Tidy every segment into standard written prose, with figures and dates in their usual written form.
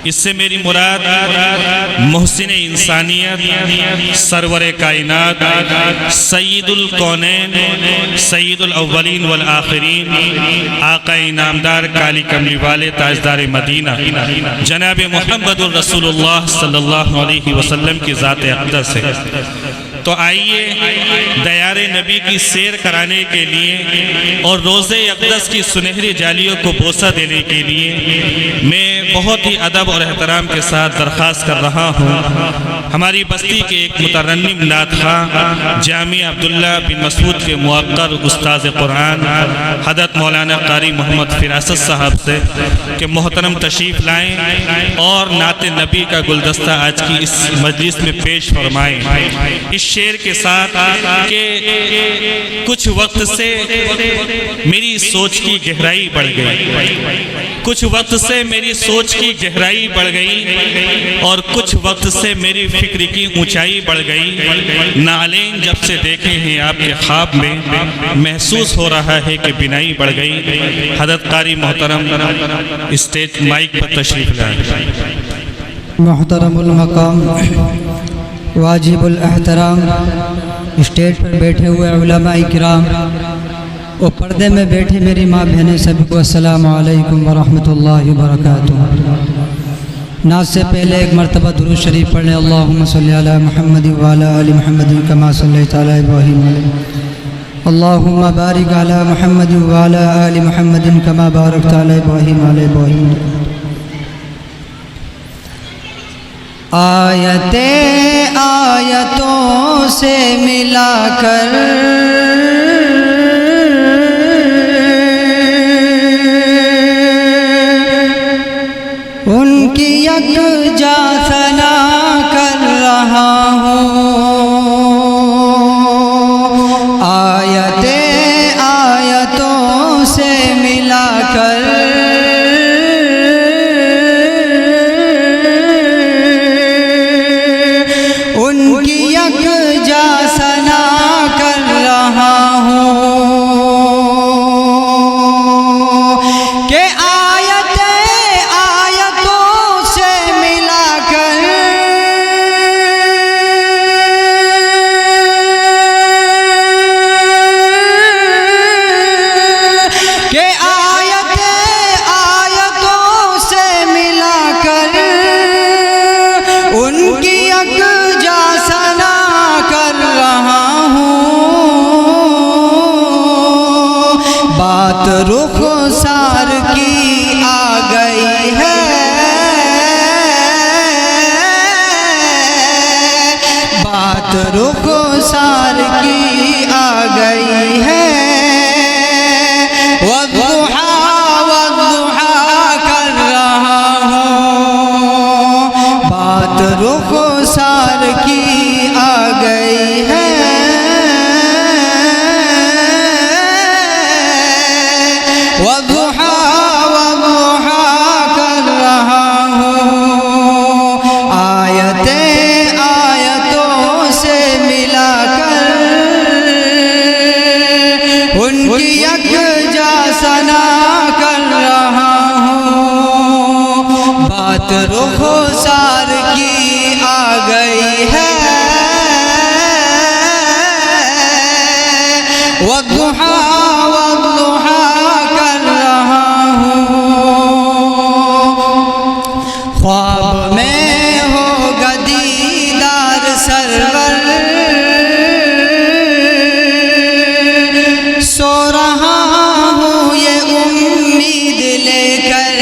اس سے میری مراد محسن انسانیت، سرور کائنات، سید الکونین، سید الاولین والآخرین، آقا انعامدار کالی کملی والے تاجدار مدینہ جناب محمد الرسول اللہ صلی اللہ علیہ وسلم کی ذات اقدس ہے۔ تو آئیے دیار نبی کی سیر کرانے کے لیے اور روضہ اقدس کی سنہری جالیوں کو بوسہ دینے کے لیے میں بہت ہی ادب اور احترام کے ساتھ درخواست کر رہا ہوں ہماری بستی کے ایک مترنم نعت خواں جامع عبداللہ بن مسعود کے موقر استاذ قرآن حضرت مولانا قاری محمد فراست صاحب سے کہ محترم تشریف لائیں اور نعت نبی کا گلدستہ آج کی اس مجلس میں پیش فرمائیں۔ اس شعر کے ساتھ کہ کچھ وقت سے میری سوچ کی گہرائی بڑھ گئی، کچھ وقت سے میری سوچ کی گہرائی بڑھ گئی اور کچھ وقت سے میری فکر کی اونچائی بڑھ گئی۔ نالین جب سے دیکھے ہیں آپ کے خواب میں محسوس ہو رہا ہے کہ بینائی بڑھ گئی۔ حضرت قاری محترم اسٹیج مائک پر تشریف لائیں۔ محترم المقام، واجب الاحترام، اسٹیج پر بیٹھے ہوئے علماء کرام اور پردے میں بیٹھی میری ماں بہنیں سب کو السلام علیکم ورحمۃ اللہ وبرکاتہ۔ نعت سے پہلے ایک مرتبہ درود شریف پڑھ لیں۔ اللہم صلی علی محمد وعلی آل محمد کما صلیت علی ابراہیم اللہم بارک علی محمد وعلی آل محمد کما بارکت علی ابراہیم علی ابراہیم۔ آیتیں آیتوں سے ملا کر ان کی یکجا ثنا کر رہا ہوں۔ آیتیں آیتوں سے ملا کر ان کی یکجا ثنا کر رہا ہوں کہ بات رخسار کی آ گئی ہے، بات رخسار کی آ گئی ہے۔ والضحیٰ والضحیٰ کر رہا ہوں، بات رخسار کی آ گئی ہے۔ والضحیٰ والضحیٰ کر رہا ہوں، آیتیں آیتوں سے ملا کر ان کی یکجا ثنا کر رہا ہوں۔ بات رخسار کی آ گئی ہے، والضحیٰ خواب میں ہوگا دیدار سرور، سو رہا ہوں یہ امید لے کر۔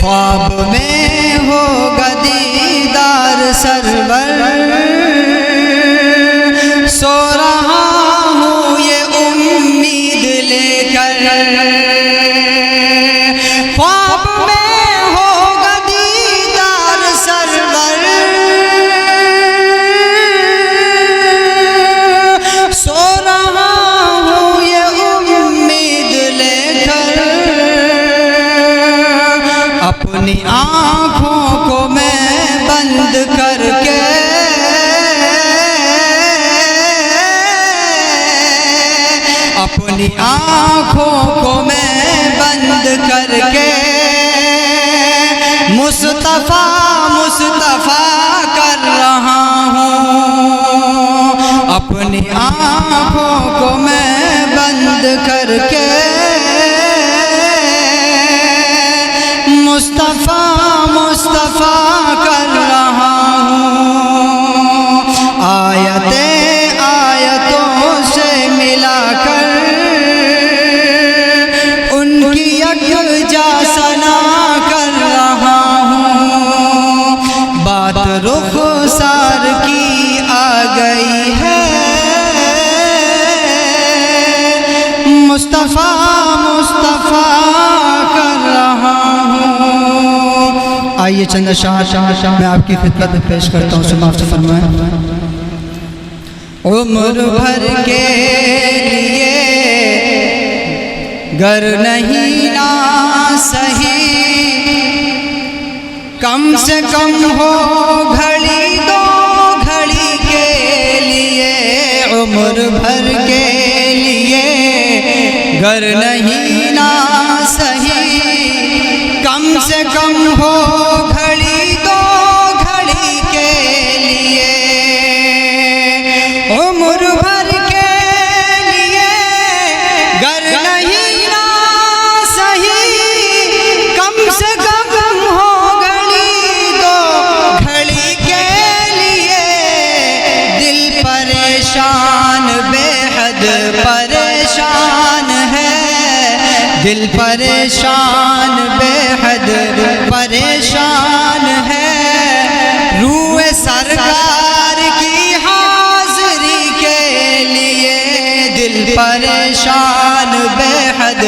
خواب میں ہوگا دیدار سرور، سو رہا ہوں یہ امید لے کر۔ خواب مصطفیٰ مصطفیٰ کر رہا ہوں، اپنی آنکھوں کو میں بند کر کے مصطفیٰ مصطفیٰ کر رہا ہوں، آیتوں سے ملا کر ان کی یکجا ثنا کر رہا ہوں، بات رخسار کی آ گئی ہے، مصطفیٰ مصطفیٰ کر رہا ہوں۔ آئیے چند اشعار میں آپ کی خدمت میں پیش کرتا ہوں، سماعت فرمائیں۔ عمر بھر کے لیے گر نہیں نا سہی، کم سے کم ہو گھڑی دو گھڑی کے لیے، عمر بھر کے لیے گر نہیں نا سہی، کم سے کم ہو گھڑی دو گھڑی کے لیے، عمر بھر کے لیے گر نہیں نا سہی، کم سے کم ہو گھڑی دو گھڑی کے لیے، دل پریشان بے حد پریشان ہے، دل پریشان بے حد پریشان ہے، روح سرکار کی حاضری کے لیے، دل پریشان بے حد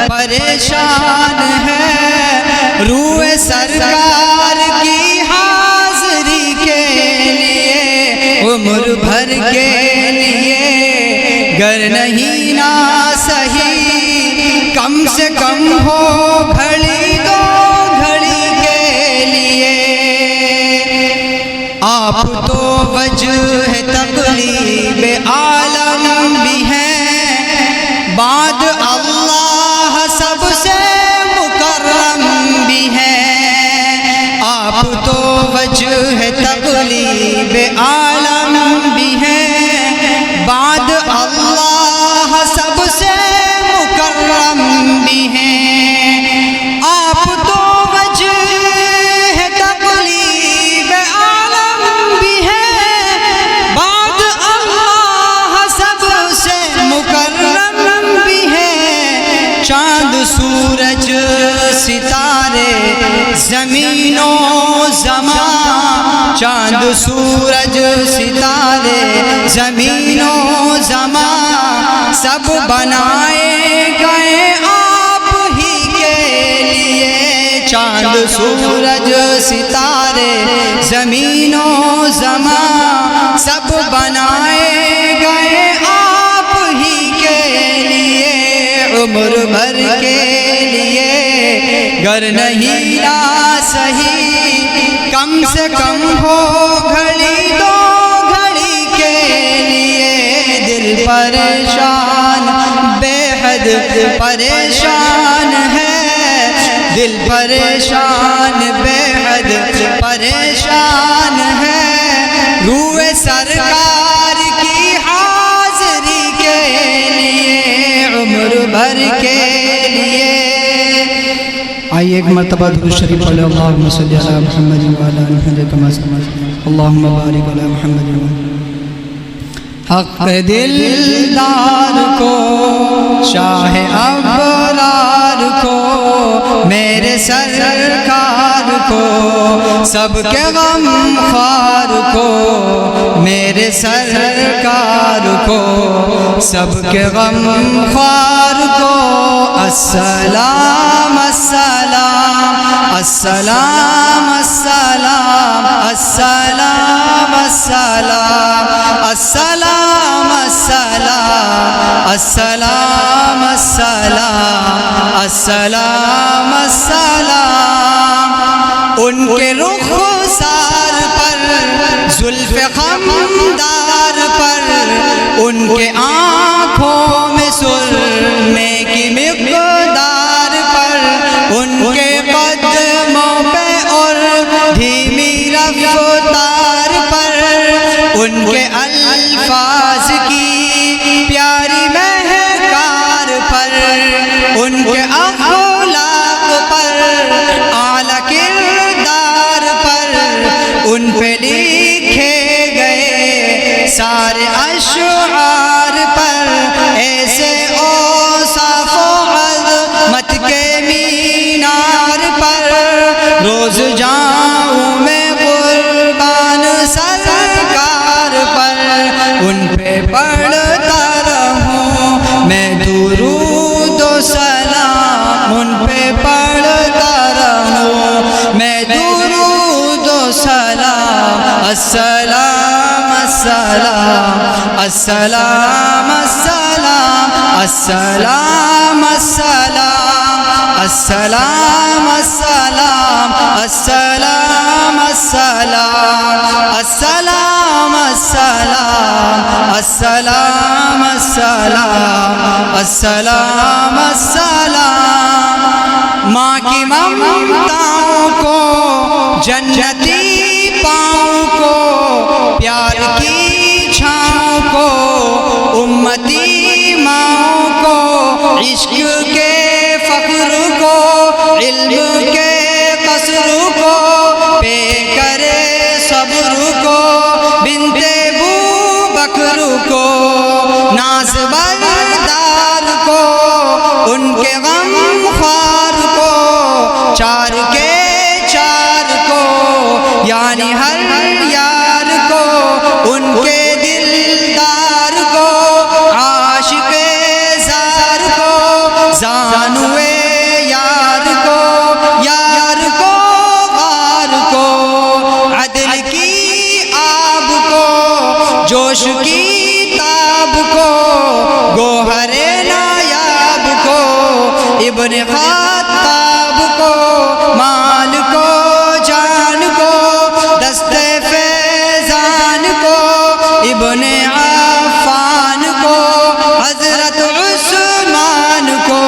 پریشان ہے، روح سرکار کی حاضری کے لیے، عمر بھر کے لیے گر نہیں نا سہی، کم سے کم ہو گھڑی دو گھڑی کے لیے، آپ تو وجہ تقلیب عالم بھی ہیں، بعد اللہ سب سے مکرم بھی ہیں، آپ تو وجہ تقلیب عالم بھی ہیں، بعد اللہ سب سے مکرم بھی ہیں، آپ تو وجہ تقلیب عالم بھی ہیں، بعد اللہ سب سے مکرم بھی ہیں، چاند سورج ستارے زمین و زمان، چاند سورج ستارے زمین و زمان، سب بنائے گئے آپ ہی کے لیے، چاند سورج ستارے زمین و زمان، سب بنائے گئے آپ ہی کے لیے، عمر بھر کے لیے گر نہیں نا سہی، کم سے کم ہو گھڑی دو گھڑی کے لیے، دل پریشان بے حد پریشان ہے، دل پریشان بے حد پریشان ہے، روح سرکار کی حاضری کے لیے، عمر بھر کے لیے۔ آئیے ایک مرتبہ درود شریف پڑھ لیں، اللہم صلی علی محمد وعلی آل محمد کما صلیت، اللہم بارک علی محمد حق دلدار کو، شاہ ابرار کو، میرے سرکار کو، سب کے غم خوار کو، میرے سرکار کو، سب کے غم خوار کو، السلام السلام السلام السلام السلام السلام السلام السلام السلام السلام السلام السلام، ان کے رخسار پر، زلف خمدار پر، ان کے آنکھوں میں سرمے کی مقدار پر، ان کے قدموں پہ اور سارے اشعار پر ایسے اوصاف و عظمت کے مینار پر روز جاؤں میں قربان سرکار پر ان پہ پڑھتا رہوں میں درود و سلام ان پہ پڑھتا رہوں میں درود و سلام السلام السلام السلام السلام السلام السلام السلام السلام السلام السلام السلام السلام السلام السلام السلام السلام ماں کی ممتاؤں کو جنتی پاؤں کو پیار کی چھاؤں کو امتی ماؤں کو عشق کے فخر کو علم کے قصر کو پے کرے صبر کو بنت بو بکر کو ناز بردار کو ان کے غم خوار کو چار کے چار کو یعنی ہر یار کو ان کے دلدار کو عاشق زار کو زانوے یار کو غار کو عدل کی آب کو جوش کی تاب کو گوہر نایاب کو ابن خطاب کو مال کو جان کو دست فیضان کو ابن عفان کو حضرت عثمان کو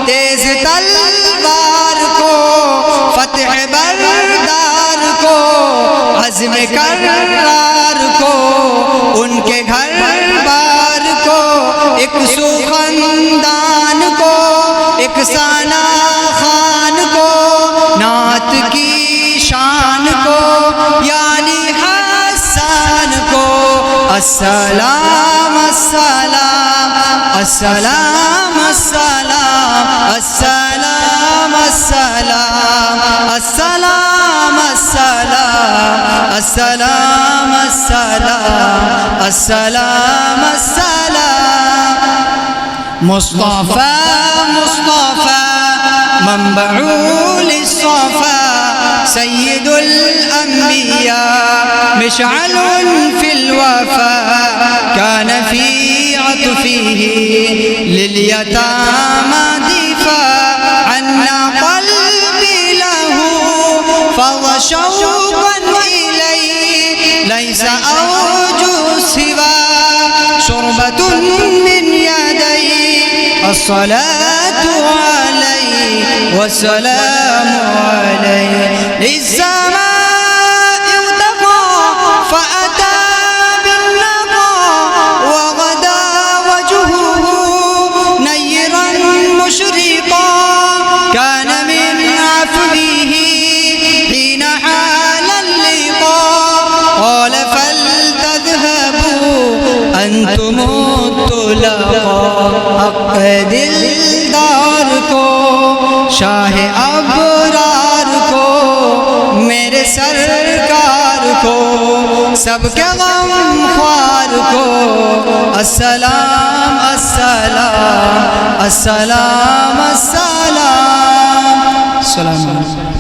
تیز تلوار کو فتح بردار کو عزم کرار کو ان کے گھر بار کو ایک سو خاندان کو ایک ثنا خان کو نعت کی شان کو یعنی حسان کو السلام السلام السلام السلام السلام السلام السلام السلام السلام السلام السلام السلام مصطفى مصطفى منبع للصفا سيد الأنبياء مشعل في الوفاء كان في عطفه لليتامى دفاع عنا قلبي له فضى شوقا إليه ليس أرجو سوى شربة من يديه الصلاة عليه والسلام عليه للسماء ارتقى فأتى بالنقى وغدا وجهه نيرا مشرقا كان من عفوه حين حال اللقاء قال فلتذهبوا أنتم الطلقاء حق دلدار کو شاہ ابرار کو میرے سرکار کو سب کے غم خوار کو السلام السلام السلام السلام السلام